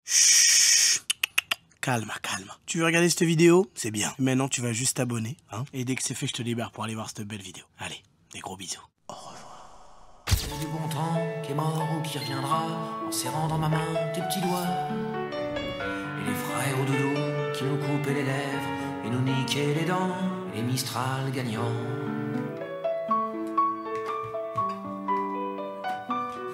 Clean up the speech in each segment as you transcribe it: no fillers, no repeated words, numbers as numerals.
Chut. Calme, calme. Tu veux regarder cette vidéo? C'est bien. Maintenant, tu vas juste t'abonner, hein. Et dès que c'est fait, je te libère pour aller voir cette belle vidéo. Allez, des gros bisous. Au revoir. C'est du bon temps qui est mort ou qui reviendra en serrant dans ma main tes petits doigts. Et les frères au doudou qui nous coupaient les lèvres et nous niquaient les dents. Et les Mistral gagnants.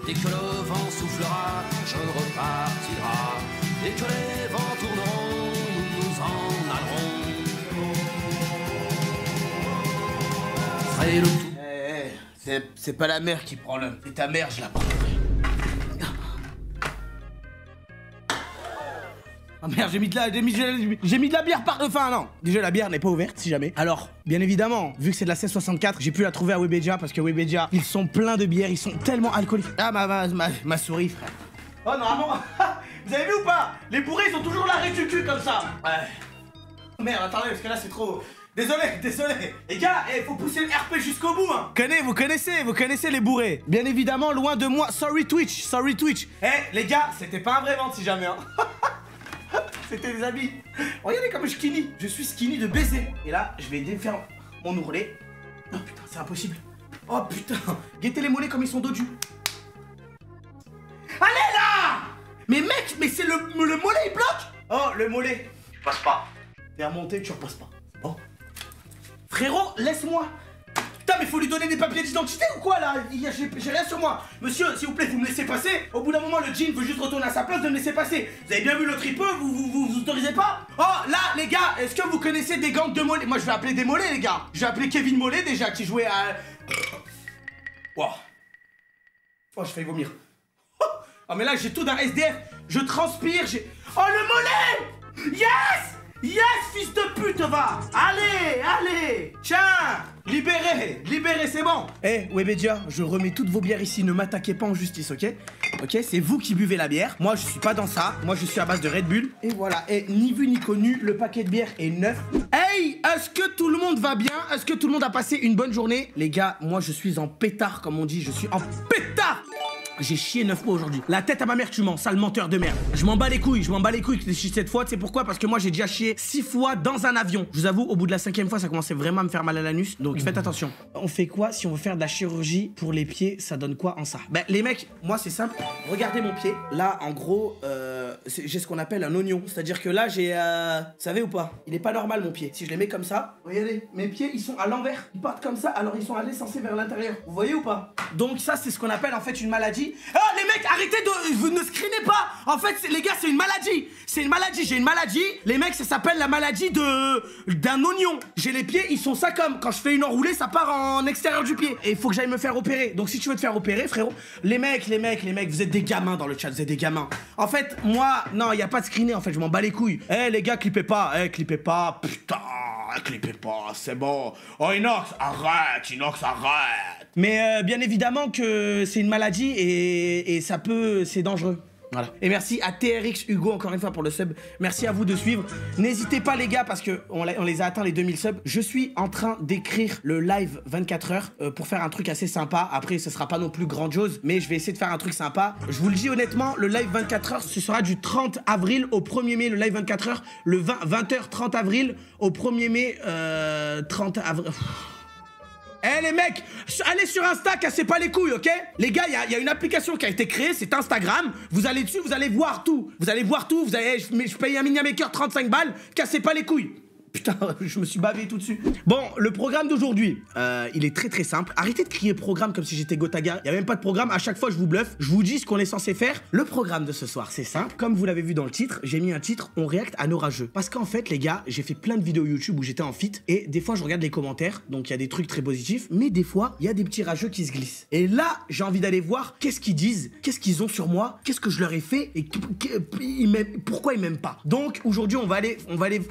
Dès que le vent soufflera, je repartira. Dès que les vents tourneront, nous nous en allerons. Ferai le tout. C'est pas la mère qui prend l'homme, c'est ta mère, je la prends. Oh merde, j'ai mis de la bière par... Enfin non, déjà la bière n'est pas ouverte si jamais. Alors, bien évidemment, vu que c'est de la 1664, j'ai pu la trouver à Webedia parce que Webedia, ils sont pleins de bières, ils sont tellement alcooliques. Ah ma souris, frère. Oh normalement, vous avez vu ou pas? Les bourrés, ils ont toujours l'arrêt du cul comme ça. Ouais. Merde, attendez, parce que là c'est trop... Désolé. Les gars, faut pousser le RP jusqu'au bout, hein. Vous connaissez les bourrés. Bien évidemment, loin de moi, sorry Twitch. Les gars, c'était pas un vrai ventre si jamais, hein. C'était des habits. Regardez comme je skinny. Je suis skinny de baiser. Et là, je vais faire mon ourlet. Oh putain, c'est impossible. Oh putain. Guettez les mollets comme ils sont dodus. Allez là. Mais mec, mais c'est le mollet, il bloque. Oh, le mollet. Tu passes pas. T'es remonté, tu repasses pas. Bon. Frérot, laisse-moi. Putain, mais faut lui donner des papiers d'identité ou quoi là? J'ai rien sur moi. Monsieur, s'il vous plaît, vous me laissez passer. Au bout d'un moment, le jean veut juste retourner à sa place de me laisser passer. Vous avez bien vu le tripeux, vous autorisez pas? Oh, là, les gars, est-ce que vous connaissez des gangs de mollets? Moi, je vais appeler des mollets, les gars. Je vais appeler Kevin Mollet déjà, qui jouait à... Wow. Oh, je fais vomir. Oh, mais là, j'ai tout d'un SDF. Je transpire, j'ai... Oh, le mollet! Yes, fils de pute, va. Allez. Tiens, libérez, c'est bon. Webedia, je remets toutes vos bières ici, ne m'attaquez pas en justice, ok? Ok, c'est vous qui buvez la bière. Moi, je suis pas dans ça. Moi, je suis à base de Red Bull. Et voilà, ni vu ni connu, le paquet de bière est neuf. Hey, est-ce que tout le monde va bien? Est-ce que tout le monde a passé une bonne journée? Les gars, moi, je suis en pétard, comme on dit. Je suis en pétard. J'ai chié 9 fois aujourd'hui. La tête à ma mère, tu mens, sale menteur de merde. Je m'en bats les couilles que tu chies cette fois. Tu sais pourquoi? Parce que moi, j'ai déjà chié 6 fois dans un avion. Je vous avoue, au bout de la 5e fois, ça commençait vraiment à me faire mal à l'anus. Donc faites attention. On fait quoi si on veut faire de la chirurgie pour les pieds? Ça donne quoi en ça? Ben, les mecs, moi, c'est simple. Regardez mon pied. Là, en gros, j'ai ce qu'on appelle un oignon. C'est-à-dire que là, j'ai... Vous savez ou pas? Il est pas normal, mon pied. Si je les mets comme ça, regardez, mes pieds, ils sont à l'envers. Ils partent comme ça, alors ils sont allés censés vers l'intérieur. Vous voyez ou pas? Donc ça, c'est ce qu'on appelle en fait une maladie. Ah, les mecs, arrêtez de... Vous ne screenez pas. En fait, les gars, c'est une maladie. C'est une maladie, j'ai une maladie. Les mecs, ça s'appelle la maladie d'un oignon. J'ai les pieds, ils sont ça comme. Quand je fais une enroulée, ça part en extérieur du pied. Et il faut que j'aille me faire opérer. Donc si tu veux te faire opérer, frérot, les mecs, vous êtes des gamins dans le chat, vous êtes des gamins. En fait, moi, non, y a pas de screener, en fait, je m'en bats les couilles. Les gars, clippez pas, putain, clippez pas, c'est bon. Oh, Inox, arrête. Mais bien évidemment que c'est une maladie et ça peut... c'est dangereux. Voilà. Et merci à TRX Hugo encore une fois pour le sub. Merci à vous de suivre. N'hésitez pas les gars parce que on les a atteint les 2000 subs. Je suis en train d'écrire le live 24 heures pour faire un truc assez sympa. Après ce sera pas non plus grandiose mais je vais essayer de faire un truc sympa. Je vous le dis honnêtement, le live 24 heures ce sera du 30 avril au 1er mai. Le live 24 heures, le 20h 30 avril au 1er mai 30 avril. Les mecs, allez sur Insta, cassez pas les couilles, ok? Les gars, il y a une application qui a été créée, c'est Instagram. Vous allez dessus, vous allez voir tout. Je paye un mini maker 35 balles, cassez pas les couilles. Putain, je me suis bavé tout dessus. Bon, le programme d'aujourd'hui, il est très simple. Arrêtez de crier programme comme si j'étais Gotaga. Il y a même pas de programme, à chaque fois je vous bluffe. Je vous dis ce qu'on est censé faire. Le programme de ce soir, c'est simple. Comme vous l'avez vu dans le titre, j'ai mis un titre, on react à nos rageux. Parce qu'en fait, les gars, j'ai fait plein de vidéos YouTube où j'étais en fit. Et des fois, je regarde les commentaires. Donc, il y a des trucs très positifs. Mais des fois, il y a des petits rageux qui se glissent. Et là, j'ai envie d'aller voir qu'est-ce qu'ils disent, qu'est-ce qu'ils ont sur moi, qu'est-ce que je leur ai fait et pourquoi ils m'aiment pas. Donc, aujourd'hui, on va aller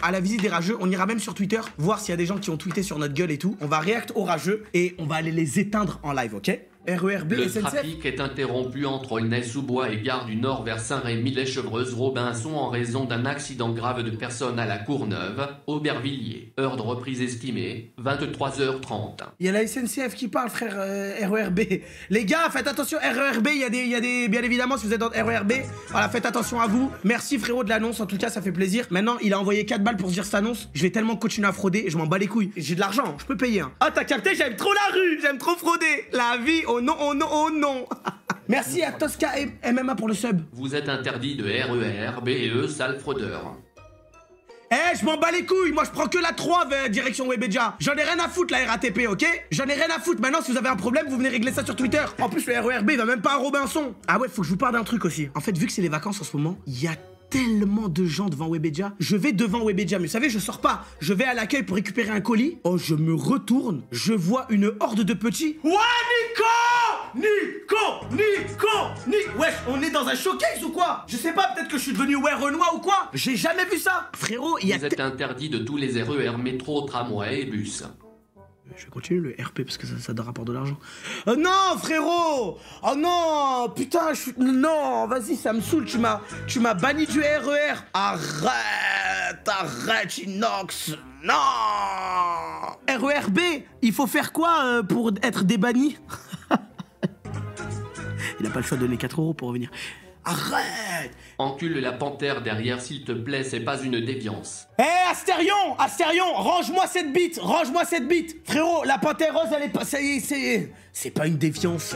à la visite des rageux. On ira même sur Twitter, voir s'il y a des gens qui ont tweeté sur notre gueule et tout. On va react aux rageux et on va aller les éteindre en live, ok? RERB, Le SNCF. trafic est interrompu entre Aulnay-sous-Bois et Gare du Nord vers Saint-Rémy-les-Chevreuses-Robinson en raison d'un accident grave de personnes à la Courneuve, Aubervilliers. Heure de reprise estimée, 23h30. Il y a la SNCF qui parle, frère, RERB. Les gars, faites attention, RERB, il y a des... Bien évidemment, si vous êtes dans RERB, voilà, faites attention à vous. Merci, frérot, de l'annonce, en tout cas, ça fait plaisir. Maintenant, il a envoyé 4 balles pour se dire cette annonce. Je vais tellement continuer à frauder, je m'en bats les couilles. J'ai de l'argent, je peux payer. Hein. Ah, t'as capté, j'aime trop la rue, j'aime trop frauder. La vie, oh non, oh non, oh non. Merci à Tosca et MMA pour le sub. Vous êtes interdit de RER, BE, sale fraudeur. Eh, je m'en bats les couilles, moi je prends que la 3 vers direction Webedia. J'en ai rien à foutre la RATP, ok? J'en ai rien à foutre. Maintenant, si vous avez un problème, vous venez régler ça sur Twitter. En plus, le RERB, il va même pas à Robinson. Ah ouais, faut que je vous parle d'un truc aussi. En fait, vu que c'est les vacances en ce moment, il y a tellement de gens devant Webedia. Je vais devant Webedia, mais vous savez, je sors pas. Je vais à l'accueil pour récupérer un colis. Oh, je me retourne, je vois une horde de petits. Ouais, Wesh, on est dans un showcase ou quoi? Je sais pas, peut-être que je suis devenu Renoir ou quoi? J'ai jamais vu ça. Frérot, il y a... Vous êtes interdit de tous les RER, métro, tramway et bus. Je vais continuer le RP parce que ça rapporte de l'argent. Oh non, frérot! Oh non! Putain, je suis... Non, vas-y, ça me saoule, tu m'as banni du RER. Arrête, Inox. Non! RERB, il faut faire quoi pour être débanni? Il a pas le choix de donner 4 € pour revenir. Arrête! Encule la panthère derrière, s'il te plaît, c'est pas une déviance. Hé, Astérion, range-moi cette bite, Frérot, la panthère rose, elle est pas... C'est pas une défiance.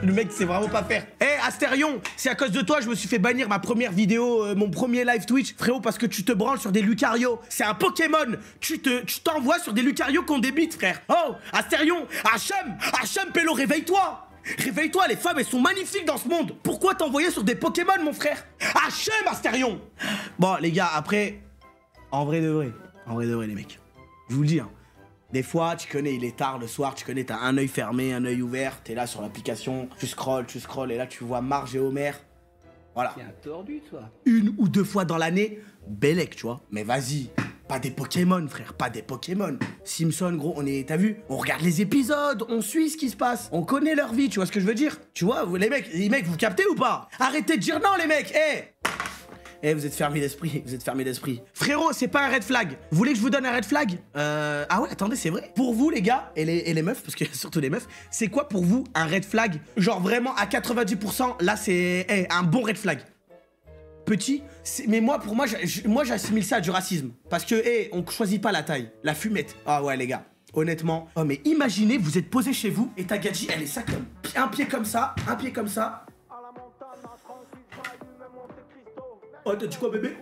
Le mec sait vraiment pas faire. Hé, Astérion, c'est à cause de toi, je me suis fait bannir ma première vidéo, mon premier live Twitch. Frérot, parce que tu te branles sur des Lucario. C'est un Pokémon. Tu t'envoies sur des Lucario qui ont des bites, frère. Oh, Astérion, Hachem, Pélo, réveille-toi. Réveille-toi, les femmes, elles sont magnifiques dans ce monde. Pourquoi t'envoyer sur des Pokémon, mon frère? Hachem, Astérion. Bon, les gars, après, en vrai de vrai, les mecs, je vous le dis, hein, des fois, tu connais, il est tard le soir, tu connais, t'as un œil fermé, un œil ouvert, t'es là sur l'application, tu scrolles, et là, tu vois Marge et Homer. Voilà. T'es un tordu, toi. 1 ou 2 fois dans l'année, Bellec, tu vois. Mais vas-y. Pas des Pokémon, frère, pas des Pokémon. Simpson, gros, t'as vu? On regarde les épisodes, on suit ce qui se passe. On connaît leur vie, tu vois ce que je veux dire? Tu vois, les mecs, vous captez ou pas? Arrêtez de dire non, les mecs, vous êtes fermés d'esprit, Frérot, c'est pas un red flag. Vous voulez que je vous donne un red flag? Ah ouais, attendez, c'est vrai. Pour vous, les gars, et les meufs, parce qu'il y a surtout les meufs, c'est quoi pour vous un red flag? Genre vraiment à 90%, là, c'est un bon red flag. Petit, mais pour moi j'assimile ça à du racisme. Parce que, on choisit pas la taille, la fumette. Ah ouais, les gars, honnêtement. Oh, mais imaginez, vous êtes posé chez vous et ta gadji, elle est ça comme un pied comme ça. Oh, t'as dit quoi, bébé?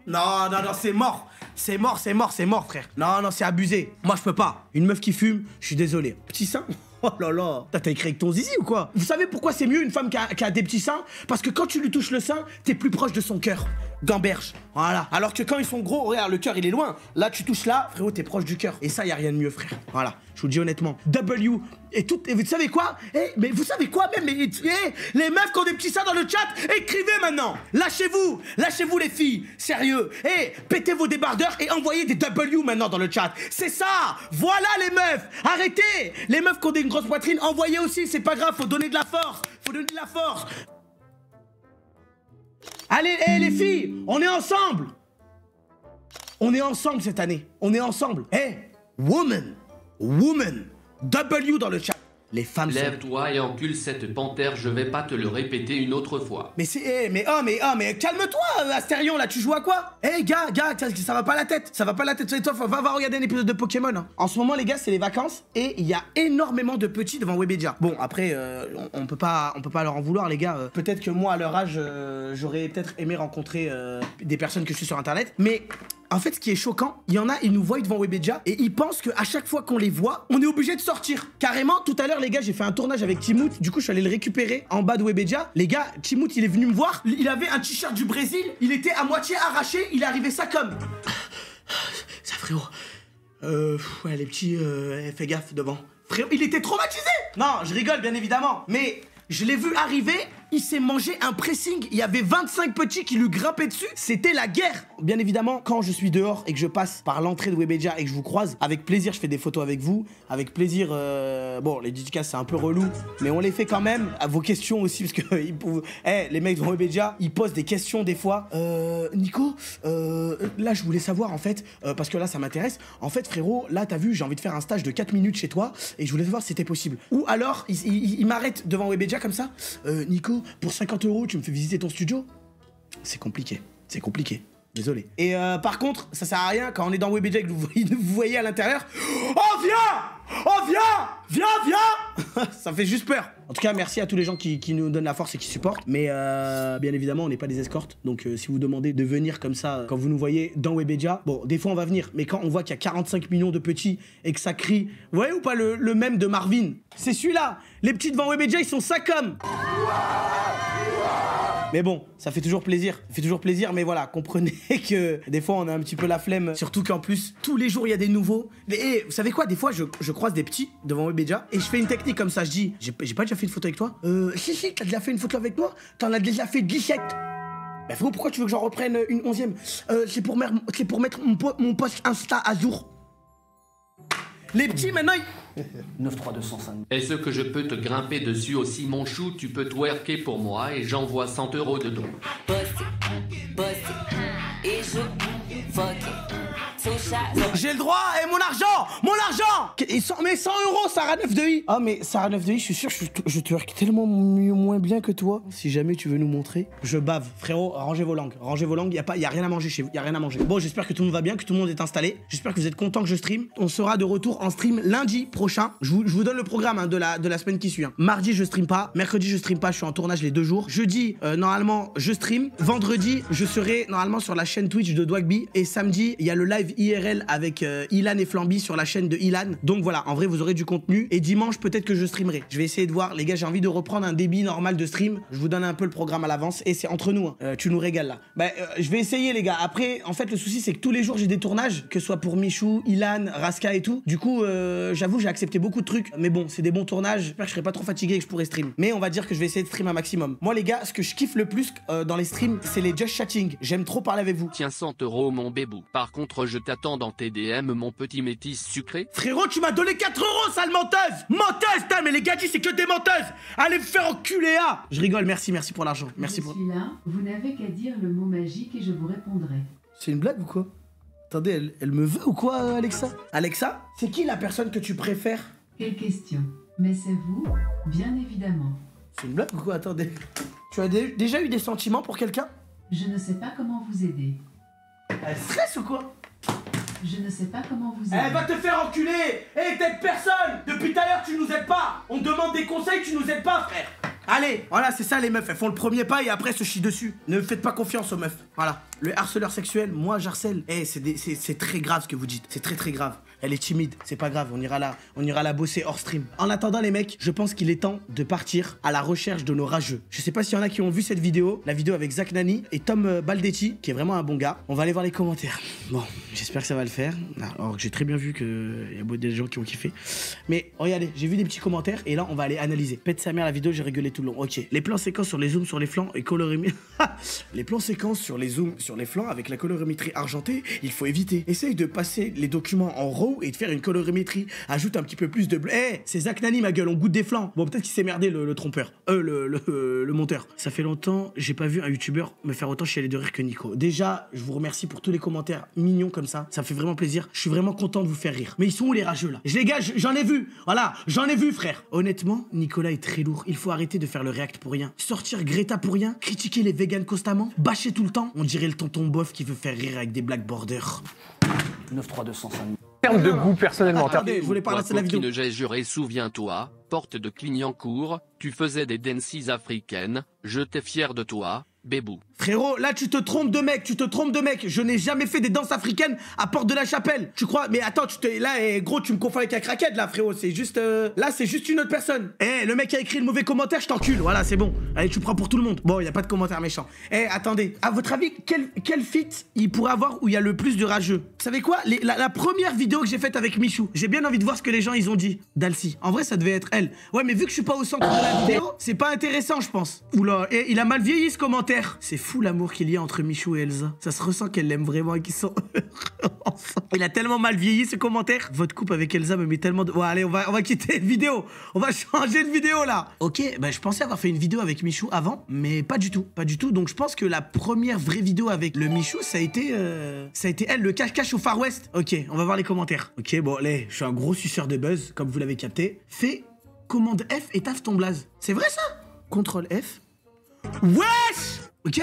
Non, c'est mort. C'est mort, frère. Non, c'est abusé. Moi, je peux pas. Une meuf qui fume, je suis désolé. Petit sein? Oh là là. T'as écrit avec ton zizi ou quoi? Vous savez pourquoi c'est mieux une femme qui a des petits seins? Parce que quand tu lui touches le sein, t'es plus proche de son cœur. Gamberge. Voilà. Alors que quand ils sont gros, regarde, le cœur, il est loin. Là, tu touches là, frérot, t'es proche du cœur. Et ça, y a rien de mieux, frère. Voilà. Je vous le dis honnêtement. W. Et vous savez quoi? Mais vous savez quoi même? Les meufs qui ont des petits seins dans le chat, écrivez maintenant. Lâchez-vous les filles. Sérieux. Pétez vos débardeurs et envoyez des W maintenant dans le chat. C'est ça. Voilà les meufs. Arrêtez. Les meufs qui ont une grosse poitrine, envoyez aussi. C'est pas grave, faut donner de la force. Allez, les filles, on est ensemble. On est ensemble cette année. On est ensemble. Woman. W dans le chat. Les femmes Lève-toi et encule cette panthère, je vais pas te le répéter une autre fois. Mais mais calme-toi, Astérion, là, tu joues à quoi? Gars, ça va pas la tête. Toi, va regarder un épisode de Pokémon. Hein. En ce moment, les gars, c'est les vacances et il y a énormément de petits devant Webedia. Bon, après, on peut pas leur en vouloir, les gars. Peut-être que moi, à leur âge, j'aurais peut-être aimé rencontrer des personnes que je suis sur Internet, mais... En fait, ce qui est choquant, il y en a, ils nous voient devant Webedia et ils pensent qu'à chaque fois qu'on les voit, on est obligé de sortir. Carrément, tout à l'heure, les gars, j'ai fait un tournage avec Timoth. Du coup, je suis allé le récupérer en bas de Webedia. Les gars, Timoth, il est venu me voir. Il avait un t-shirt du Brésil. Il était à moitié arraché. Il est arrivé ça comme... Ça, frérot. Ouais, les petits, fais gaffe devant. Frérot, il était traumatisé. Non, je rigole, bien évidemment. Mais je l'ai vu arriver il s'est mangé un pressing. Il y avait 25 petits qui lui grimpaient dessus. C'était la guerre. Bien évidemment, quand je suis dehors et que je passe par l'entrée de Webedia et que je vous croise, avec plaisir, je fais des photos avec vous. Avec plaisir, bon, les dédicaces, c'est un peu relou, mais on les fait quand même. À vos questions aussi, parce que les mecs de Webedia, ils posent des questions des fois. Nico, là, je voulais savoir, en fait, parce que là, ça m'intéresse. En fait, frérot, là, t'as vu, j'ai envie de faire un stage de 4 minutes chez toi et je voulais savoir si c'était possible. Ou alors, il m'arrête devant Webedia comme ça. Nico, pour 50 €, tu me fais visiter ton studio? C'est compliqué, c'est compliqué. Désolé. Et par contre, ça sert à rien quand on est dans Webedia et que vous voyez à l'intérieur. Oh, viens! Oh, viens! Viens, viens! Ça fait juste peur. En tout cas, merci à tous les gens qui nous donnent la force et qui supportent. Mais bien évidemment, on n'est pas des escortes. Donc si vous demandez de venir comme ça, quand vous nous voyez dans Webedia, bon, des fois on va venir. Mais quand on voit qu'il y a 45 millions de petits et que ça crie, vous voyez ou pas le mème de Marvin? C'est celui-là. Les petits devant Webedia, ils sont ça comme. Mais bon, ça fait toujours plaisir. Ça fait toujours plaisir, mais voilà, comprenez que des fois, on a un petit peu la flemme. Surtout qu'en plus, tous les jours, il y a des nouveaux. Et vous savez quoi? Des fois, je croise des petits devant Webedia et je fais une technique comme ça. Je dis, j'ai pas déjà fait une photo avec toi? Si, t'as déjà fait une photo avec moi? T'en as déjà fait 17. Bah frérot, pourquoi tu veux que j'en reprenne une 11e? C'est pour mettre mon post Insta à jour. Les petits, maintenant, 93205. Est-ce que je peux te grimper dessus aussi, mon chou? Tu peux twerker pour moi et j'envoie 100 € de don. Et je fuck. j'ai le droit, et mon argent et mais 100 €, Sarah 9 de I. Ah mais Sarah 9 de I, je suis sûr, je twerk tellement moins bien que toi. Si jamais tu veux nous montrer, je bave, frérot. Rangez vos langues, y a rien à manger chez vous, y a rien à manger. Bon, j'espère que tout le monde va bien, que tout le monde est installé. J'espère que vous êtes contents que je stream. On sera de retour en stream lundi prochain. Je vous donne le programme hein, de la semaine qui suit. Hein. Mardi, je stream pas. Mercredi, je stream pas. Je suis en tournage les 2 jours. Jeudi, normalement, je stream. Vendredi, je serai normalement sur la chaîne Twitch de Dwagby. Et samedi, il y a le live IRL avec Ilan et Flamby sur la chaîne de Ilan. Donc voilà, en vrai, vous aurez du contenu. Et dimanche, peut-être que je streamerai. Je vais essayer de voir. Les gars, j'ai envie de reprendre un débit normal de stream. Je vous donne un peu le programme à l'avance. Et c'est entre nous. Hein. Tu nous régales là. Bah, je vais essayer, les gars. Après, en fait, le souci, c'est que tous les jours, j'ai des tournages. Que ce soit pour Michou, Ilan, Raska et tout. Du coup, j'avoue, j'ai accepté beaucoup de trucs. Mais bon, c'est des bons tournages. J'espère que je serai pas trop fatigué et que je pourrai stream. Mais on va dire que je vais essayer de stream un maximum. Moi, les gars, ce que je kiffe le plus dans les streams, c'est les just chatting. J'aime trop parler avec vous. Tiens 100 € mon bébou. Par contre, je t'attends dans tes DM, mon petit métis sucré. Frérot, tu m'as donné 4 €, sale menteuse! Menteuse, putain, mais les gadgets, c'est que des menteuses! Allez me faire enculer, ah! Je rigole, merci pour l'argent. Merci pour. Je suis là, vous n'avez qu'à dire le mot magique et je vous répondrai. C'est une blague ou quoi? Attendez, elle me veut ou quoi, Alexa? Alexa, c'est qui la personne que tu préfères? Quelle question? Mais c'est vous, bien évidemment. C'est une blague ou quoi? Attendez. Tu as déjà eu des sentiments pour quelqu'un? Je ne sais pas comment vous aider. Elle stresse ou quoi? Je ne sais pas comment vous aider. Elle va te faire enculer! Hé, t'aides personne! Depuis tout à l'heure, tu nous aides pas! On te demande des conseils, tu nous aides pas, frère! Allez, voilà, c'est ça les meufs, elles font le premier pas et après se chient dessus. Ne faites pas confiance aux meufs. Voilà. Le harceleur sexuel, moi j'harcèle. Eh, c'est très grave ce que vous dites. C'est très grave. Elle est timide, c'est pas grave, on ira la bosser hors stream. En attendant les mecs, je pense qu'il est temps de partir à la recherche de nos rageux. Je sais pas s'il y en a qui ont vu cette vidéo, la vidéo avec Zach Nani et Tom Baldetti, qui est vraiment un bon gars. On va aller voir les commentaires. Bon, j'espère que ça va le faire. Alors j'ai très bien vu qu'il y a beaucoup de gens qui ont kiffé. Mais regardez, j'ai vu des petits commentaires et là on va aller analyser. Pète sa mère la vidéo, j'ai rigolé tout le long. Ok, les plans séquences sur les zooms sur les flancs et colorimétrie. Les plans séquences sur les zooms sur les flancs avec la colorimétrie argentée, il faut éviter. Essaye de passer les documents en RAW et de faire une colorimétrie. Ajoute un petit peu plus de bleu. Eh, c'est Zach Nani, ma gueule, on goûte des flancs. Bon, peut-être qu'il s'est merdé le trompeur. Le monteur. Ça fait longtemps, j'ai pas vu un youtubeur me faire autant chialer de rire que Nico. Déjà, je vous remercie pour tous les commentaires mignons comme ça. Ça me fait vraiment plaisir. Je suis vraiment content de vous faire rire. Mais ils sont où les rageux là? Les gars, j'en ai vu. Voilà, j'en ai vu, frère. Honnêtement, Nicolas est très lourd. Il faut arrêter de faire le react pour rien. Sortir Greta pour rien. Critiquer les vegans constamment. Bâcher tout le temps. On dirait le tonton bof qui veut faire rire avec des black borders. 93205. En termes de goût, personnellement. Attendez, je voulais parler de la vidéo. J'ai juré, souviens-toi, porte de Clignancourt, tu faisais des dances africaines, j'étais fier de toi, bébou. Frérot, là tu te trompes de mec, Je n'ai jamais fait des danses africaines à Porte de la Chapelle. Tu crois? Mais attends, là, gros, tu me confonds avec un craquette là, frérot. C'est juste, là, c'est juste une autre personne. Eh, le mec qui a écrit le mauvais commentaire, je t'encule. Voilà, c'est bon. Allez, tu prends pour tout le monde. Bon, y a pas de commentaire méchant. Eh, attendez. À votre avis, quel feat il pourrait avoir où il y a le plus de rageux? Vous savez quoi? La première vidéo que j'ai faite avec Michou, j'ai bien envie de voir ce que les gens ils ont dit. Dalcy. En vrai, ça devait être elle. Ouais, mais vu que je suis pas au centre de la vidéo, c'est pas intéressant, je pense. Oula, et il a mal vieilli ce commentaire. C'est fou l'amour qu'il y a entre Michou et Elsa. Ça se ressent qu'elle l'aime vraiment et qu'ils sont ensemble. Il a tellement mal vieilli ce commentaire. Votre couple avec Elsa me met tellement de... Ouais, allez, on va quitter la vidéo. On va changer de vidéo là. Ok, bah je pensais avoir fait une vidéo avec Michou avant, mais pas du tout. Pas du tout. Donc je pense que la première vraie vidéo avec le Michou, ça a été elle, le cache-cache au Far West. Ok, on va voir les commentaires. Ok, bon, allez, je suis un gros suceur de buzz, comme vous l'avez capté. Fais commande F et taffe ton blaze. C'est vrai ça? Contrôle F. Wesh! Ok?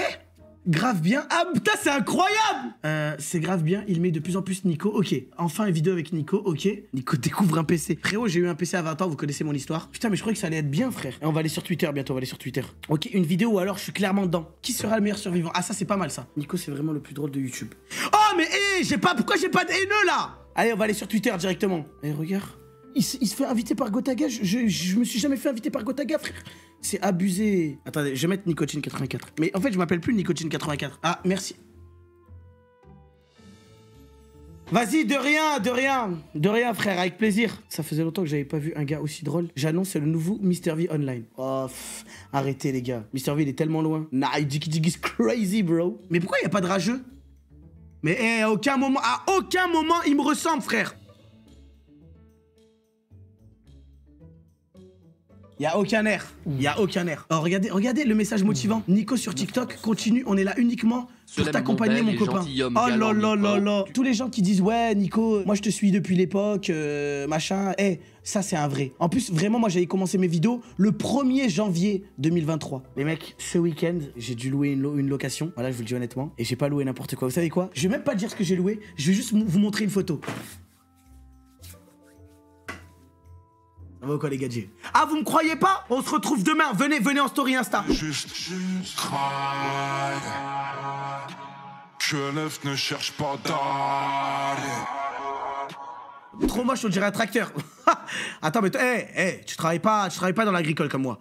Grave bien. Ah putain, c'est incroyable! C'est grave bien, il met de plus en plus Nico. Ok, enfin une vidéo avec Nico, ok. Nico découvre un PC. Frérot, j'ai eu un PC à 20 ans, vous connaissez mon histoire. Putain, mais je croyais que ça allait être bien, frère. Et on va aller sur Twitter bientôt, on va aller sur Twitter. Ok, une vidéo où alors je suis clairement dedans. Qui sera le meilleur survivant? Ah, ça c'est pas mal ça. Nico, c'est vraiment le plus drôle de YouTube. Oh, mais hé, pourquoi j'ai pas de haineux là? Allez, on va aller sur Twitter directement. Et regarde. Il se fait inviter par Gotaga. Je me suis jamais fait inviter par Gotaga, frère. C'est abusé. Attendez, je vais mettre Nicotine84. Mais en fait, je m'appelle plus Nicotine84. Ah, merci. Vas-y, de rien, frère, avec plaisir. Ça faisait longtemps que j'avais pas vu un gars aussi drôle. J'annonce, c'est le nouveau Mr V Online. Oh, arrêtez, les gars. Mr V, il est tellement loin. Nah, Jiggy crazy, bro. Mais pourquoi il y a pas de rageux? Mais à aucun moment, il me ressemble, frère. Il y a aucun air. Oh, regardez le message motivant. Nico sur TikTok, continue, on est là uniquement pour t'accompagner, mon copain. Oh là là là là. Tous les gens qui disent, ouais, Nico, moi je te suis depuis l'époque, machin. Ça c'est un vrai. En plus, vraiment, moi j'avais commencé mes vidéos le 1er janvier 2023. Les mecs, ce week-end, j'ai dû louer une location. Voilà, je vous le dis honnêtement. Et j'ai pas loué n'importe quoi. Vous savez quoi? Je vais même pas dire ce que j'ai loué. Je vais juste vous montrer une photo. Ça va quoi les gadgets? Ah, vous me croyez pas? On se retrouve demain. Venez en story Insta. Juste travaille. Que l'œuf ne cherche pas d'aller. Trop moche, on dirait un tracteur. Attends, mais tu travailles pas dans l'agricole comme moi.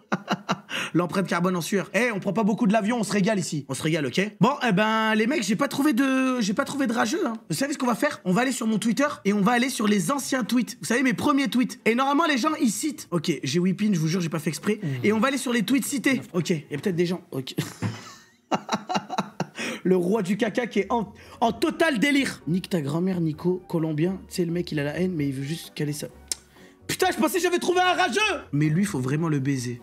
L'empreinte carbone en sueur. On prend pas beaucoup de l'avion, on se régale ici. On se régale, ok? Bon, les mecs, j'ai pas trouvé de rageux, hein. Vous savez ce qu'on va faire? On va aller sur mon Twitter et on va aller sur les anciens tweets. Vous savez, mes premiers tweets. Et normalement, les gens, ils citent. Ok, j'ai whippin, je vous jure, j'ai pas fait exprès. Et on va aller sur les tweets cités. Ok, il y a peut-être des gens. Ok. Le roi du caca qui est en total délire. Nique ta grand-mère, Nico, colombien. Tu sais, le mec, il a la haine, mais il veut juste caler ça. Putain, je pensais que j'avais trouvé un rageux. Mais lui, faut vraiment le baiser.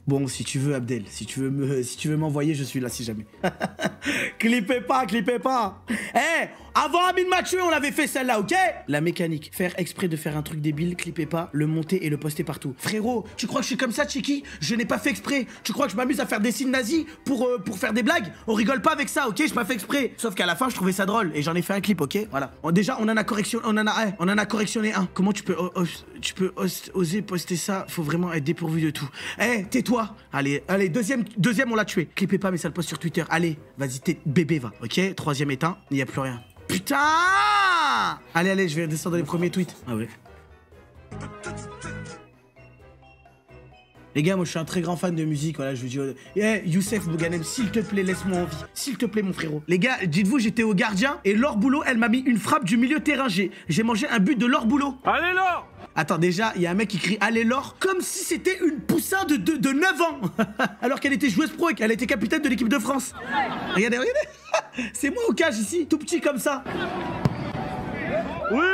Bon, si tu veux, Abdel, si tu veux m'envoyer, je suis là si jamais. Clippez pas. Avant Amine m'a tué, on l'avait fait celle-là, ok? La mécanique. Faire exprès de faire un truc débile, clippez pas, le monter et le poster partout. Frérot, tu crois que je suis comme ça, Chiki? Je n'ai pas fait exprès. Tu crois que je m'amuse à faire des signes nazis pour faire des blagues? On rigole pas avec ça, ok? Je pas fait exprès. Sauf qu'à la fin, je trouvais ça drôle et j'en ai fait un clip, ok? Voilà. Déjà, on en a correctionné un. Comment tu peux oser poster ça? Faut vraiment être dépourvu de tout. Tais-toi. Allez, deuxième, on l'a tué. Clippez pas, mais ça le poste sur Twitter. Allez, vas-y, bébé va, ok? Troisième éteint, il n'y a plus rien. Putain! Allez, je vais descendre les premiers tweets. Ah ouais. Les gars, moi je suis un très grand fan de musique, voilà, je vous dis... Youssef Bouganem, s'il te plaît, laisse-moi en vie. S'il te plaît, mon frérot. Les gars, dites-vous, j'étais au gardien et Laure Boulot, elle m'a mis une frappe du milieu terrain. J'ai mangé un but de Laure Boulot. Allez, Laure! Attends, déjà, il y a un mec qui crie « Allez, Laure !» comme si c'était une poussin de 9 ans. Alors qu'elle était joueuse pro et qu'elle était capitaine de l'équipe de France. Regardez. C'est moi au cage ici, tout petit comme ça. Oui.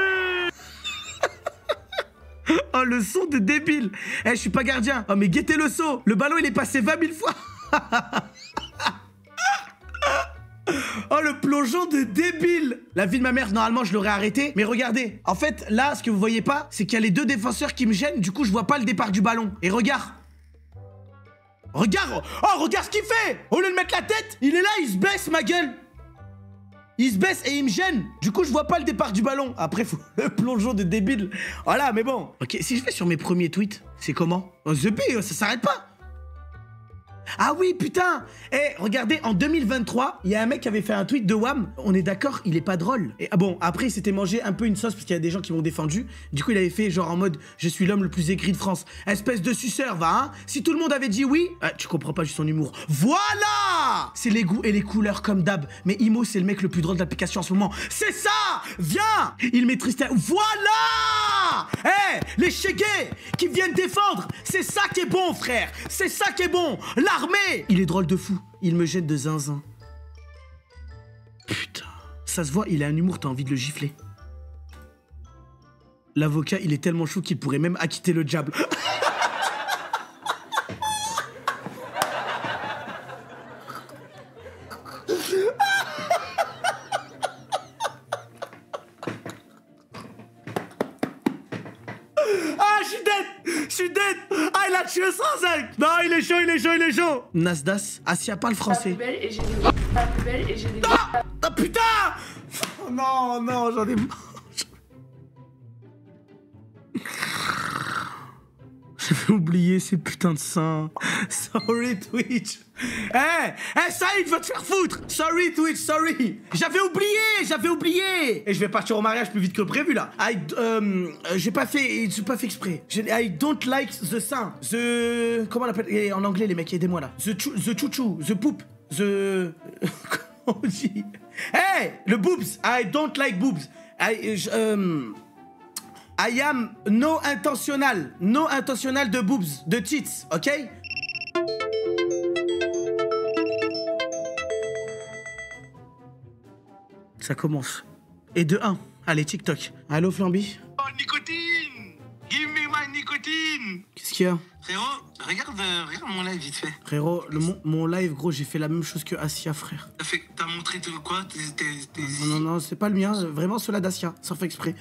Oh, le son de débile. Je suis pas gardien. Oh, mais guettez le saut. Le ballon, il est passé 20 000 fois. Oh, le plongeon de débile. La vie de ma mère, normalement, je l'aurais arrêté. Mais regardez, en fait, là, ce que vous voyez pas, c'est qu'il y a les deux défenseurs qui me gênent. Du coup, je vois pas le départ du ballon. Et regarde. Regarde ce qu'il fait. Au lieu de mettre la tête, il est là, il se baisse, ma gueule. Il se baisse et il me gêne. Du coup, je vois pas le départ du ballon. Après, faut le plongeon de débile. Voilà, mais bon. Ok, si je vais sur mes premiers tweets, c'est comment? The B, ça s'arrête pas. Ah oui, putain. Regardez, en 2023, il y a un mec qui avait fait un tweet de Wham. On est d'accord, il est pas drôle. Et bon, après, il s'était mangé un peu une sauce parce qu'il y a des gens qui m'ont défendu. Du coup, il avait fait genre en mode « Je suis l'homme le plus aigri de France ». Espèce de suceur, va, hein. Si tout le monde avait dit oui, tu comprends pas juste son humour. Voilà. c'est les goûts et les couleurs comme d'hab. Mais Imo, c'est le mec le plus drôle de l'application en ce moment. C'est ça! Viens! Il maîtrise... Voilà! Eh, les chégués qui viennent défendre, c'est ça qui est bon, frère. C'est ça qui est bon. L'armée! Il est drôle de fou. Il me jette de zinzin. Putain. Ça se voit, il a un humour, t'as envie de le gifler. L'avocat, il est tellement chaud qu'il pourrait même acquitter le diable. Ah, je suis dead! Je suis dead! Ah, il a tué 105! Non, il est chaud, il est chaud, il est chaud! Nasdas, Asia parle français. Ah! Ah, putain! Oh, non, non, j'en ai marre. J'avais oublié ces putains de seins. Sorry Twitch. Saïd va te faire foutre. Sorry Twitch, sorry. J'avais oublié. Et je vais partir au mariage plus vite que prévu là. J'ai pas fait exprès. I don't like the sein. Comment on appelle en anglais les mecs, aidez-moi là. The chouchou, the poop, the... Comment on dit? Le boobs. I don't like boobs. I am no intentional de boobs, de tits, ok? Ça commence. Et de 1. Allez, TikTok. Allô, Flamby? Oh, nicotine! Give me my nicotine! Qu'est-ce qu'il y a? Frérot, regarde mon live vite fait. Frérot, mon live, gros, j'ai fait la même chose que Asia, frère. T'as montré quoi? Non, c'est pas le mien, vraiment cela d'Asia, sans faire exprès.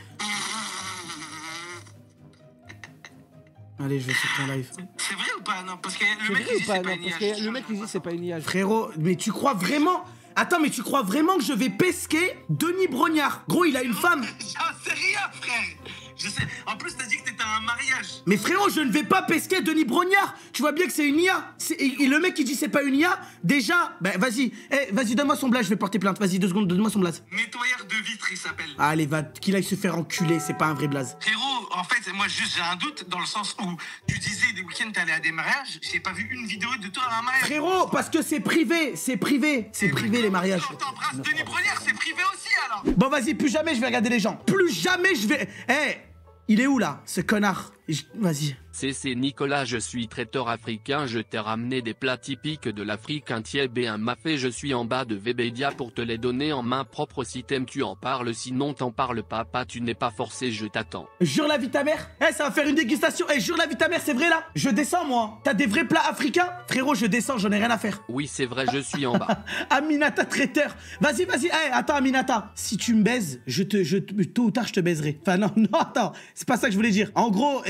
Allez, je vais sur ton live. C'est vrai ou pas? Non, parce que le mec il dit c'est pas une IA. Le mec il dit c'est pas une IA. Frérot, mais tu crois vraiment... Attends, mais tu crois vraiment que je vais pesquer Denis Brognard? Gros, il a une femme. J'en sais rien, frère. Je sais. En plus, t'as dit que t'étais à un mariage. Mais frérot, je ne vais pas pesquer Denis Brognard. Tu vois bien que c'est une IA. Et le mec qui dit c'est pas une IA, déjà... Bah, vas-y. Vas-y, donne-moi son blaze, je vais porter plainte. Vas-y, 2 secondes, donne-moi son blaze. Nettoyeur de vitres, il s'appelle. Allez, va, qu'il aille se faire enculer, c'est pas un vrai blaze. Frérot, en fait, moi, juste, j'ai un doute dans le sens où tu disais des week-ends t'allais à des mariages. J'ai pas vu une vidéo de toi à un mariage. Frérot, parce que c'est privé. C'est privé les mariages. Quand t'embrasses Denis Brognard, c'est privé aussi, alors. Bon, vas-y, plus jamais je vais regarder les gens. Plus jamais je vais... Il est où, là, ce connard? Vas-y. C'est Nicolas, je suis traiteur africain, je t'ai ramené des plats typiques de l'Afrique, un tieb et un mafé, je suis en bas de Webedia pour te les donner en main propre si t'aimes tu en parles, sinon t'en parles pas, tu n'es pas forcé, je t'attends. Jure la vie ta mère. Ça va faire une dégustation. Jure la vie ta mère, c'est vrai là? Je descends moi. T'as des vrais plats africains? Frérot, je descends, j'en ai rien à faire. Oui, c'est vrai, je suis en bas. Aminata traiteur. Vas-y. Attends Aminata. Si tu me baises, tôt ou tard je te baiserai. Enfin non, attends. C'est pas ça que je voulais dire. En gros,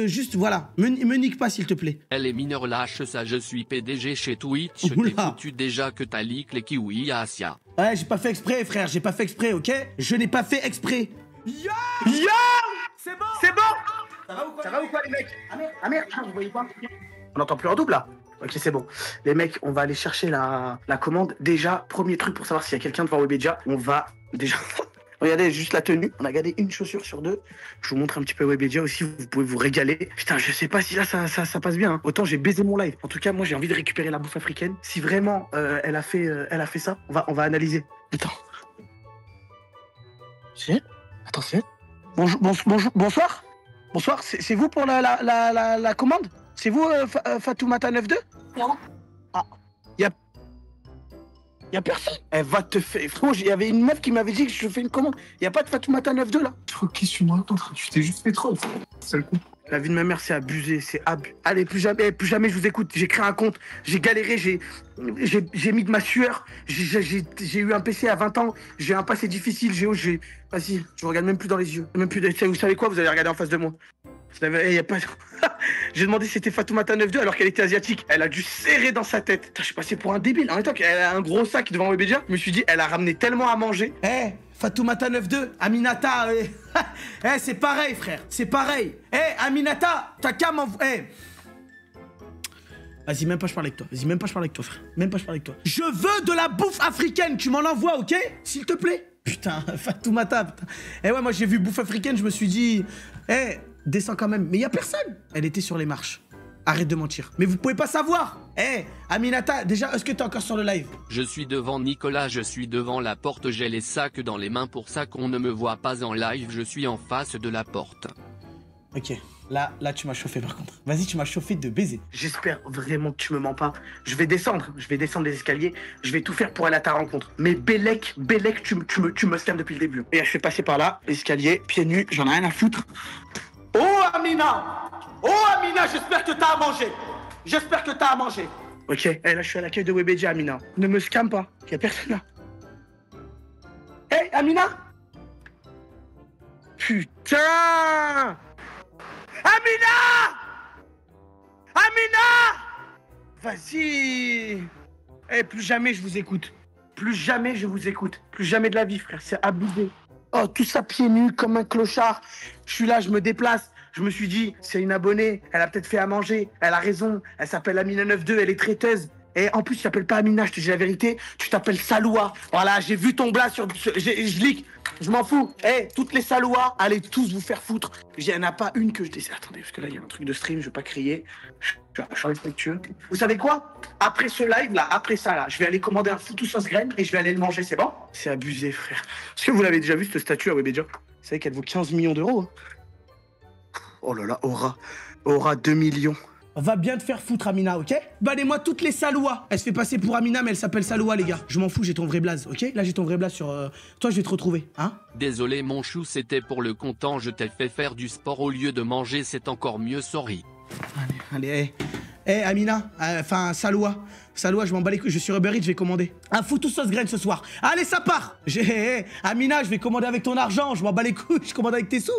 juste voilà. Me nique pas s'il te plaît. Elle est mineure, lâche ça, je suis PDG chez Twitch. Je t'ai foutu déjà que t'as leak les kiwis à Asia. Ouais, j'ai pas fait exprès, frère. J'ai pas fait exprès, ok? Je n'ai pas fait exprès. Yo! C'est bon! Ça va ou quoi les mecs? Ah merde, vous voyez pas? On n'entend plus en double là? Ok, c'est bon. Les mecs, on va aller chercher la commande. Déjà, premier truc pour savoir s'il y a quelqu'un devant Webedia, on va déjà... Regardez juste la tenue, on a gardé une chaussure sur 2. Je vous montre un petit peu Webedia aussi, vous pouvez vous régaler. Putain, je sais pas si là ça passe bien. Hein. Autant j'ai baisé mon live. En tout cas, moi j'ai envie de récupérer la bouffe africaine. Si vraiment elle a fait ça, on va analyser. Attends. C'est? Attends, c'est? Bonsoir. Bonsoir, c'est vous pour la commande? C'est vous Fatoumata 92? Non. Ah, Y'a personne. Elle va te faire. Frérot, il y avait une meuf qui m'avait dit que je fais une commande. Y'a pas de Fatoumata 92 là. Qu'est-ce que tu me racontes? Tu t'es juste fait troll. C'est le coup. La vie de ma mère, c'est abusé, c'est abus. Allez, plus jamais je vous écoute. J'ai créé un compte, j'ai galéré, j'ai mis de ma sueur. J'ai eu un PC à 20 ans, j'ai un passé difficile, Vas-y, je vous regarde même plus dans les yeux. Même plus. Vous savez quoi? Vous allez regarder en face de moi. Y a pas... J'ai demandé si c'était Fatoumata 92 alors qu'elle était asiatique. Elle a dû serrer dans sa tête. Putain, je suis passé pour un débile. En même temps qu'elle a un gros sac devant Webedia, je me suis dit, elle a ramené tellement à manger. Fatoumata 92, Aminata, c'est pareil, frère. C'est pareil. Aminata, t'as qu'à m'envoyer. Vas-y, même pas je parle avec toi. Vas-y, même pas je parle avec toi, frère. Même pas je parle avec toi. Je veux de la bouffe africaine. Tu m'en envoies, ok? S'il te plaît. Putain, Fatoumata, putain. Ouais, moi j'ai vu bouffe africaine, je me suis dit, descends quand même. Mais y a personne. Elle était sur les marches. Arrête de mentir. Mais vous pouvez pas savoir. Eh, Aminata, déjà, est-ce que t'es encore sur le live? Je suis devant Nicolas, je suis devant la porte, j'ai les sacs dans les mains pour ça qu'on ne me voit pas en live, je suis en face de la porte. Ok, là tu m'as chauffé par contre. Vas-y, tu m'as chauffé de baiser. J'espère vraiment que tu me mens pas. Je vais descendre les escaliers, je vais tout faire pour aller à ta rencontre. Mais Bélec, tu me scams depuis le début. Et je vais passer par là, escalier, pieds nus, j'en ai rien à foutre. Oh Amina, j'espère que t'as à manger. J'espère que t'as à manger. Ok, là je suis à l'accueil de Webedia, Amina. Ne me scam pas, y a personne là. Hey, Amina. Putain. Amina! Vas-y. Eh, plus jamais je vous écoute. Plus jamais de la vie, frère. C'est abusé. Oh, tout ça pieds nus comme un clochard. Je suis là, je me déplace. Je me suis dit, c'est une abonnée. Elle a peut-être fait à manger. Elle a raison. Elle s'appelle Amina92. Elle est traiteuse. Et en plus, tu t'appelles pas Amina, je te dis la vérité. Tu t'appelles Saloua. Voilà, j'ai vu ton blas sur... Je leak. Je m'en fous. Eh, toutes les Salouas, allez tous vous faire foutre. Il n'y en a pas une que je décide. Attendez, parce que là, il y a un truc de stream, je vais pas crier. Je suis respectueux. Vous savez quoi? Après ce live, là, après ça, là, je vais aller commander un foutu sauce graine et je vais aller le manger, c'est bon? C'est abusé, frère. Est-ce que vous l'avez déjà vu, cette statue à Webedia? Vous savez qu'elle vaut 15 millions d'euros, hein? Oh là là, Aura 2 millions. Va bien te faire foutre, Amina, ok? Bannez-moi toutes les Salouas. Elle se fait passer pour Amina, mais elle s'appelle Saloua, les gars. Je m'en fous, j'ai ton vrai blaze, ok? Là, j'ai ton vrai blaze sur... Toi, je vais te retrouver, hein? Désolé mon chou, c'était pour le content, je t'ai fait faire du sport au lieu de manger, c'est encore mieux, sorry. Allez, Amina, enfin, Saloua, je m'en bats les couilles, je suis Uber Eats, je vais commander. Un foutu sauce graine ce soir. Allez, ça part! Amina, je vais commander avec ton argent, je m'en bats les couilles, je commande avec tes sous.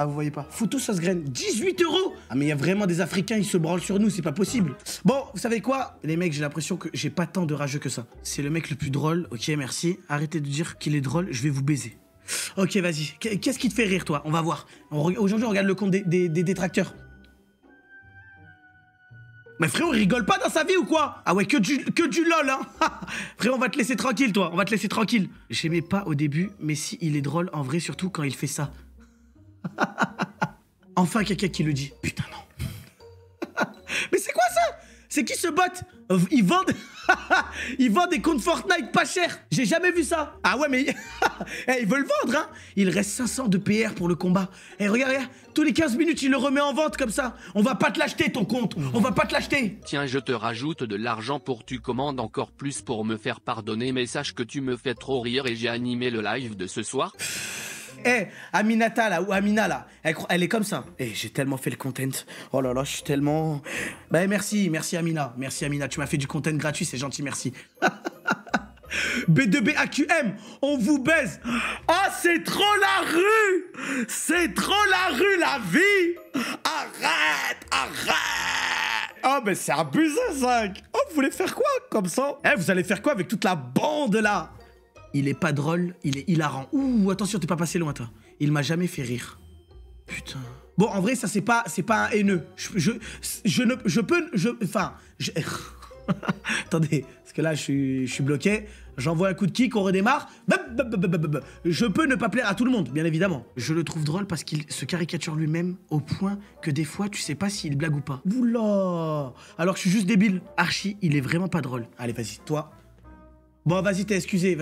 Ah, vous voyez pas. Foutu sauce graine, 18 €. Ah, mais il y a vraiment des Africains, ils se branlent sur nous, c'est pas possible. Bon, vous savez quoi? Les mecs, j'ai l'impression que j'ai pas tant de rageux que ça. C'est le mec le plus drôle, ok, merci. Arrêtez de dire qu'il est drôle, je vais vous baiser. Ok, vas-y. Qu'est-ce qui te fait rire, toi? On va voir. Aujourd'hui, on regarde le compte des détracteurs. Mais frérot, il rigole pas dans sa vie ou quoi? Ah ouais, que du lol, hein. Frérot, on va te laisser tranquille, toi. On va te laisser tranquille. J'aimais pas au début, mais si, il est drôle, en vrai, surtout quand il fait ça. Enfin quelqu'un qui le dit. Putain non. Mais c'est quoi ça? C'est qui ce bot? Ils vendent ils vendent des comptes Fortnite pas cher. J'ai jamais vu ça. Ah ouais mais ils veulent vendre hein. Il reste 500 de PR pour le combat. Et regarde, tous les 15 minutes il le remet en vente comme ça. On va pas te l'acheter ton compte. On va pas te l'acheter. Tiens, je te rajoute de l'argent pour tu commandes encore plus pour me faire pardonner, mais sache que tu me fais trop rire et j'ai animé le live de ce soir. Aminata là, ou Amina là, elle est comme ça. J'ai tellement fait le content. Oh là là, je suis tellement... Bah merci Amina. Merci Amina, tu m'as fait du content gratuit, c'est gentil, merci. B2BAQM, on vous baise. Oh, c'est trop la rue. C'est trop la rue, la vie. Arrête. Oh, mais c'est abusé, 5. Oh, vous voulez faire quoi, comme ça? Vous allez faire quoi avec toute la bande, là? Il est pas drôle, il est hilarant. Ouh, attention, t'es pas passé loin, toi. Il m'a jamais fait rire. Putain. Bon, en vrai, ça, c'est pas un haineux. Attendez, parce que là, je suis bloqué. J'envoie un coup de kick, on redémarre. Je peux ne pas plaire à tout le monde, bien évidemment. Je le trouve drôle parce qu'il se caricature lui-même au point que des fois, tu sais pas s'il blague ou pas. Oula. Alors que je suis juste débile. Archie, il est vraiment pas drôle. Allez, vas-y, toi. Bon, vas-y, t'es excusé.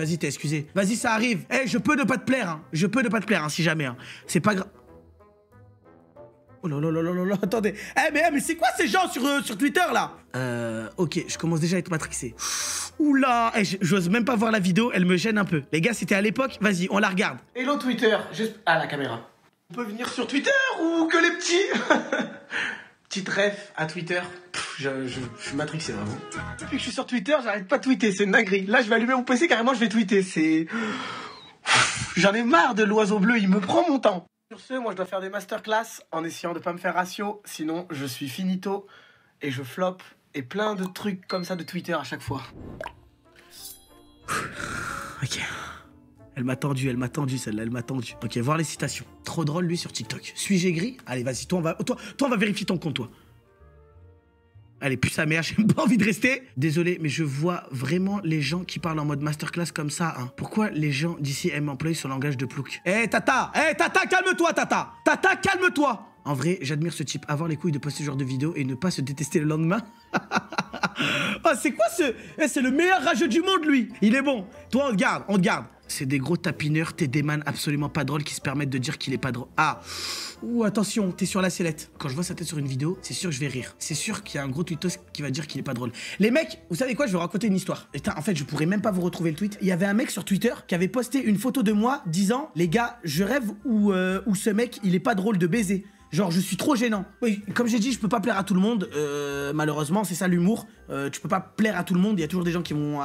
Vas-y, ça arrive. Je peux ne pas te plaire, hein. Je peux ne pas te plaire, hein, si jamais, hein. C'est pas grave. Oh là là là là là, attendez. Mais c'est quoi ces gens sur Twitter, là? Ok, je commence déjà à être matrixé. Oula, j'ose même pas voir la vidéo, elle me gêne un peu. Les gars, c'était à l'époque, vas-y, on la regarde. Hello Twitter, juste... Ah, la caméra. On peut venir sur Twitter ou que les petits? Petite ref à Twitter. Je suis matrixé, vraiment. Depuis que je suis sur Twitter, j'arrête pas de tweeter, c'est une dinguerie. Là, je vais allumer mon PC, carrément, je vais tweeter, c'est... J'en ai marre de l'oiseau bleu, il me prend mon temps. Sur ce, moi, je dois faire des masterclass en essayant de pas me faire ratio, sinon je suis finito et je flop et plein de trucs comme ça de Twitter à chaque fois. Ok. Elle m'a tendu celle-là, elle m'a tendu. Ok, voir les citations. Trop drôle lui sur TikTok. Suis-je aigri? Allez, vas-y, toi on va vérifier ton compte, toi. Allez, plus sa mère, j'ai pas envie de rester. Désolé, mais je vois vraiment les gens qui parlent en mode masterclass comme ça, hein. Pourquoi les gens d'ici aiment employer son langage de plouc? Tata, calme-toi, Tata. Tata, calme-toi. En vrai, j'admire ce type. Avoir les couilles de poster ce genre de vidéo et ne pas se détester le lendemain. Oh, c'est quoi ce... C'est le meilleur rageux du monde, lui. Il est bon. Toi, on te garde, on te garde. C'est des gros tapineurs, t'es des man absolument pas drôles qui se permettent de dire qu'il est pas drôle. Ah. Ouh, attention, t'es sur la sellette. Quand je vois sa tête sur une vidéo, c'est sûr que je vais rire. C'est sûr qu'il y a un gros tweetos qui va dire qu'il est pas drôle. Les mecs, vous savez quoi, je vais vous raconter une histoire. Et en fait, je pourrais même pas vous retrouver le tweet. Il y avait un mec sur Twitter qui avait posté une photo de moi disant, les gars, je rêve où ce mec, il est pas drôle de baiser. Genre, je suis trop gênant. Oui, comme j'ai dit, je peux pas plaire à tout le monde. Malheureusement, c'est ça l'humour. Tu peux pas plaire à tout le monde. Il y a toujours des gens qui vont...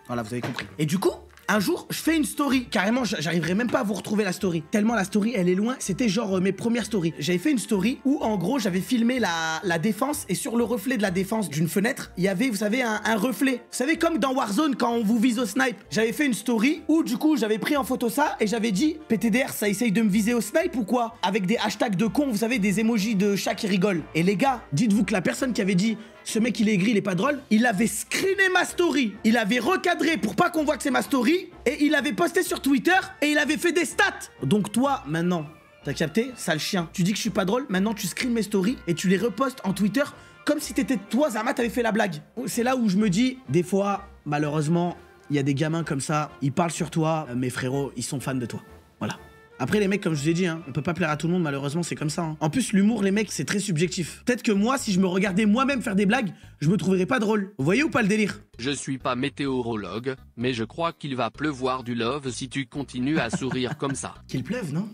Voilà, vous avez compris. Et du coup, un jour, je fais une story. Carrément, j'arriverai même pas à vous retrouver la story. Tellement la story, elle est loin. C'était genre mes premières stories. J'avais fait une story où, en gros, j'avais filmé la défense. Et sur le reflet de la défense d'une fenêtre, il y avait, vous savez, un reflet. Vous savez, comme dans Warzone, quand on vous vise au snipe. J'avais fait une story où, du coup, j'avais pris en photo ça. Et j'avais dit, PTDR, ça essaye de me viser au snipe ou quoi? Avec des hashtags de cons, vous savez, des emojis de chat qui rigolent. Et les gars, dites-vous que la personne qui avait dit... Ce mec, il est gris, il est pas drôle. Il avait screené ma story. Il avait recadré pour pas qu'on voit que c'est ma story. Et il avait posté sur Twitter. Et il avait fait des stats. Donc toi, maintenant, t'as capté? Sale chien. Tu dis que je suis pas drôle. Maintenant, tu screens mes stories. Et tu les repostes en Twitter. Comme si t'étais toi, Zama, t'avais fait la blague. C'est là où je me dis, des fois, malheureusement, il y a des gamins comme ça. Ils parlent sur toi. Mes frérots, ils sont fans de toi. Voilà. Après, les mecs, comme je vous ai dit, hein, on peut pas plaire à tout le monde, malheureusement, c'est comme ça. Hein. En plus, l'humour, les mecs, c'est très subjectif. Peut-être que moi, si je me regardais moi-même faire des blagues, je me trouverais pas drôle. Vous voyez ou pas le délire? Je suis pas météorologue, mais je crois qu'il va pleuvoir du love si tu continues à sourire comme ça. Qu'il pleuve, non?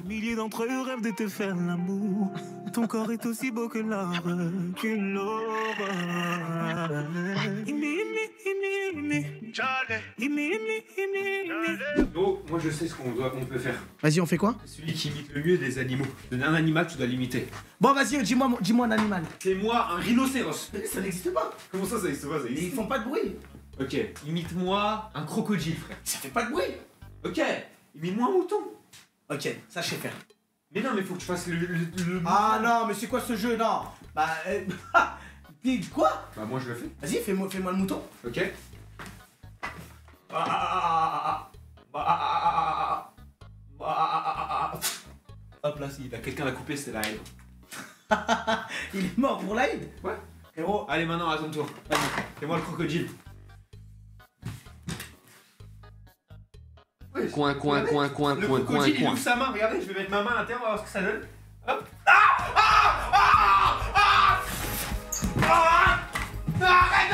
Milliers d'entre eux rêvent de te faire l'amour. Ton corps est aussi beau que l'or, que l'aurore. Oh, moi je sais ce qu'on peut faire. Vas-y, on fait quoi? Celui qui imite le mieux des animaux. Donner un animal, tu dois l'imiter. Bon, vas-y, dis-moi un animal. C'est moi, un rhinocéros. Ça n'existe pas. Comment ça n'existe pas? Ils font pas de bruit. Ok, imite-moi un crocodile, frère. Ça fait pas de bruit. Ok, imite-moi un mouton. Ok, ça je sais faire. Mais non, mais faut que tu fasses le... Ah non, mais c'est quoi ce jeu? Non. Bah, quoi? Bah moi je le fais. Vas-y, fais-moi le mouton. Ok. Hop là, si quelqu'un l'a coupé, c'est la haine. Il est mort pour l'Aïd? Ouais. Héros. Allez, maintenant, à ton tour. Vas-y, fais-moi le crocodile. Ouais, coin. Le crocodile, il ouvre sa main. Regardez, je vais mettre ma main à l'intérieur, on va voir ce que ça donne. Hop. Arrête,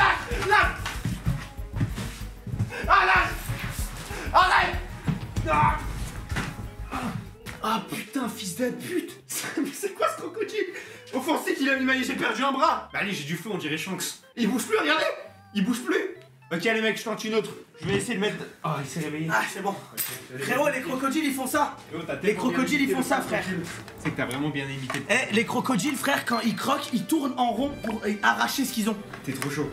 lâche. Arrête. Ah putain, fils de pute. C'est quoi ce crocodile? Offensé qu'il a j'ai perdu un bras. Bah allez, j'ai du feu, on dirait Shanks. Il bouge plus, regardez. Il bouge plus. Ok les mecs, je tente une autre. Je vais essayer de mettre... Oh, il s'est réveillé. Ah, c'est bon. Okay, frérot, les crocodiles, ils font ça. Les crocodiles, ils font ça, frère. C'est que t'as vraiment bien imité. Eh, les crocodiles, frère, quand ils croquent, ils tournent en rond pour arracher ce qu'ils ont. T'es trop chaud.